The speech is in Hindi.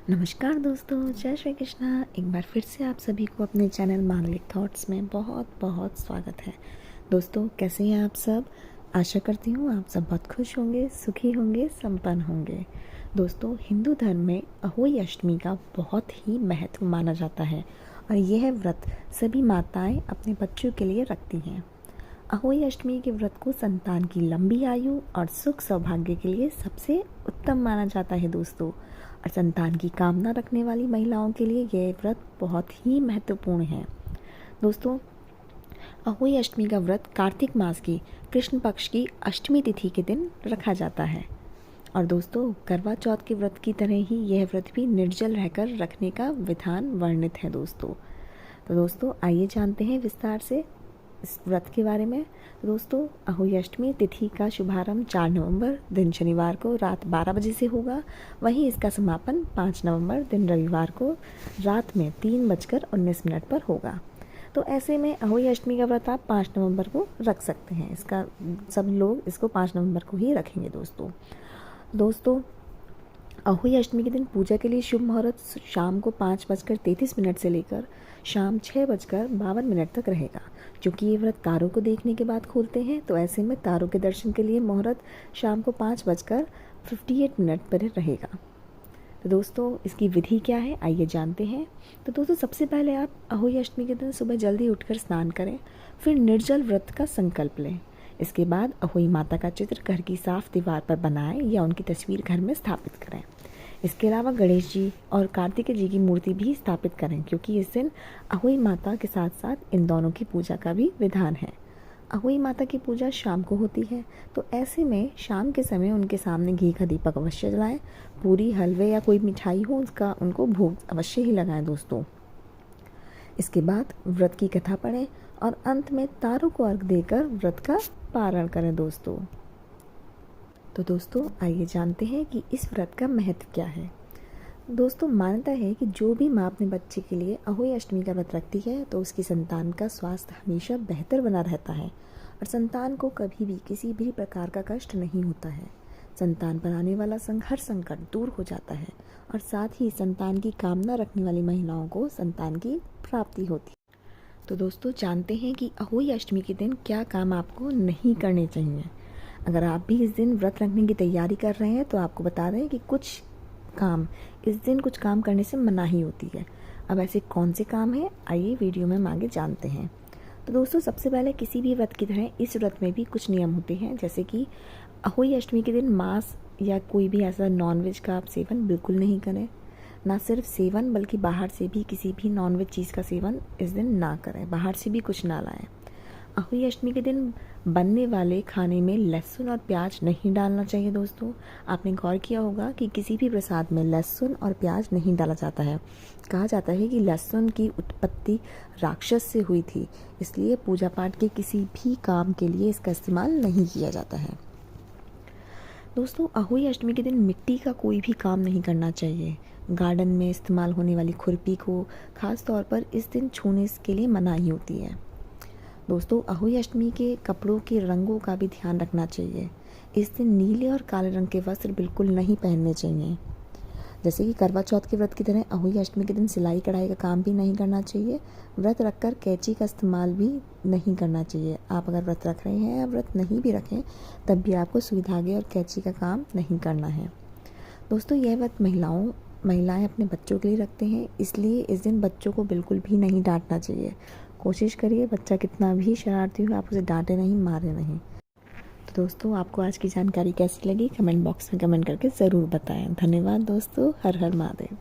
नमस्कार दोस्तों, जय श्री कृष्णा। एक बार फिर से आप सभी को अपने चैनल मांगलिक थॉट्स में बहुत बहुत स्वागत है। दोस्तों, कैसे हैं आप सब? आशा करती हूँ आप सब बहुत खुश होंगे, सुखी होंगे, संपन्न होंगे। दोस्तों, हिंदू धर्म में अहोई अष्टमी का बहुत ही महत्व माना जाता है और यह व्रत सभी माताएं अपने बच्चों के लिए रखती हैं। अहोई अष्टमी के व्रत को संतान की लंबी आयु और सुख सौभाग्य के लिए सबसे उत्तम माना जाता है दोस्तों। और संतान की कामना रखने वाली महिलाओं के लिए यह व्रत बहुत ही महत्वपूर्ण है। दोस्तों, अहोई अष्टमी का व्रत कार्तिक मास की कृष्ण पक्ष की अष्टमी तिथि के दिन रखा जाता है। और दोस्तों, करवा चौथ के व्रत की तरह ही यह व्रत भी निर्जल रहकर रखने का विधान वर्णित है दोस्तों। तो दोस्तों, आइए जानते हैं विस्तार से इस व्रत के बारे में। दोस्तों, अहोई अष्टमी तिथि का शुभारंभ 4 नवंबर दिन शनिवार को रात 12 बजे से होगा। वहीं इसका समापन 5 नवंबर दिन रविवार को रात में 3:19 पर होगा। तो ऐसे में अहोई अष्टमी का व्रत आप 5 नवंबर को रख सकते हैं। इसका सब लोग इसको 5 नवंबर को ही रखेंगे दोस्तों, अहोई अष्टमी के दिन पूजा के लिए शुभ मुहूर्त शाम को 5:33 से लेकर शाम 6:52 तक रहेगा। क्योंकि ये व्रत तारों को देखने के बाद खोलते हैं, तो ऐसे में तारों के दर्शन के लिए मुहूर्त शाम को 5:58 पर रहेगा। तो दोस्तों, इसकी विधि क्या है, आइए जानते हैं। तो दोस्तों, सबसे पहले आप अहोई अष्टमी के दिन सुबह जल्दी उठकर स्नान करें, फिर निर्जल व्रत का संकल्प लें। इसके बाद अहोई माता का चित्र घर की साफ दीवार पर बनाएं या उनकी तस्वीर घर में स्थापित करें। इसके अलावा गणेश जी और कार्तिकेय जी की मूर्ति भी स्थापित करें, क्योंकि इस दिन अहोई माता के साथ साथ इन दोनों की पूजा का भी विधान है। अहोई माता की पूजा शाम को होती है, तो ऐसे में शाम के समय उनके सामने घी का दीपक अवश्य जलाएं। पूरी, हलवे या कोई मिठाई हो उसका उनको भोग अवश्य ही लगाएं दोस्तों। इसके बाद व्रत की कथा पढ़ें और अंत में तारों को अर्घ देकर व्रत का पारण करें दोस्तों। तो दोस्तों, आइए जानते हैं कि इस व्रत का महत्व क्या है। दोस्तों, मान्यता है कि जो भी माँ अपने बच्चे के लिए अहोई अष्टमी का व्रत रखती है, तो उसकी संतान का स्वास्थ्य हमेशा बेहतर बना रहता है और संतान को कभी भी किसी भी प्रकार का कष्ट नहीं होता है। संतान पर आने वाला हर संकट दूर हो जाता है और साथ ही संतान की कामना रखने वाली महिलाओं को संतान की प्राप्ति होती है। तो दोस्तों, जानते हैं कि अहोई अष्टमी के दिन क्या काम आपको नहीं करने चाहिए। अगर आप भी इस दिन व्रत रखने की तैयारी कर रहे हैं, तो आपको बता रहे हैं कि इस दिन कुछ काम करने से मनाही होती है। अब ऐसे कौन से काम हैं, आइए वीडियो में हम आगे जानते हैं। तो दोस्तों, सबसे पहले किसी भी व्रत की तरह इस व्रत में भी कुछ नियम होते हैं, जैसे कि अहोई अष्टमी के दिन मांस या कोई भी ऐसा नॉनवेज का आप सेवन बिल्कुल नहीं करें। ना सिर्फ सेवन बल्कि बाहर से भी किसी भी नॉनवेज चीज़ का सेवन इस दिन ना करें, बाहर से भी कुछ ना लाएं। अहोई अष्टमी के दिन बनने वाले खाने में लहसुन और प्याज नहीं डालना चाहिए दोस्तों। आपने गौर किया होगा कि किसी भी प्रसाद में लहसुन और प्याज नहीं डाला जाता है। कहा जाता है कि लहसुन की उत्पत्ति राक्षस से हुई थी, इसलिए पूजा पाठ के किसी भी काम के लिए इसका इस्तेमाल नहीं किया जाता है। दोस्तों, अहोई अष्टमी के दिन मिट्टी का कोई भी काम नहीं करना चाहिए। गार्डन में इस्तेमाल होने वाली खुरपी को खास तौर पर इस दिन छूने के लिए मनाही होती है। दोस्तों, अहोई अष्टमी के कपड़ों के रंगों का भी ध्यान रखना चाहिए। इस दिन नीले और काले रंग के वस्त्र बिल्कुल नहीं पहनने चाहिए। जैसे कि करवा चौथ के व्रत की तरह अहोई अष्टमी के दिन सिलाई कढ़ाई का काम भी नहीं करना चाहिए। व्रत रखकर कैंची का इस्तेमाल भी नहीं करना चाहिए। आप अगर व्रत रख रहे हैं या व्रत नहीं भी रखें, तब भी आपको सुई धागे और कैंची का काम नहीं करना है। दोस्तों, यह व्रत महिलाएं अपने बच्चों के लिए रखते हैं, इसलिए इस दिन बच्चों को बिल्कुल भी नहीं डांटना चाहिए। कोशिश करिए, बच्चा कितना भी शरारती हो, आप उसे डांटे नहीं, मारे नहीं। तो दोस्तों, आपको आज की जानकारी कैसी लगी, कमेंट बॉक्स में कमेंट करके ज़रूर बताएं। धन्यवाद दोस्तों। हर हर महादेव।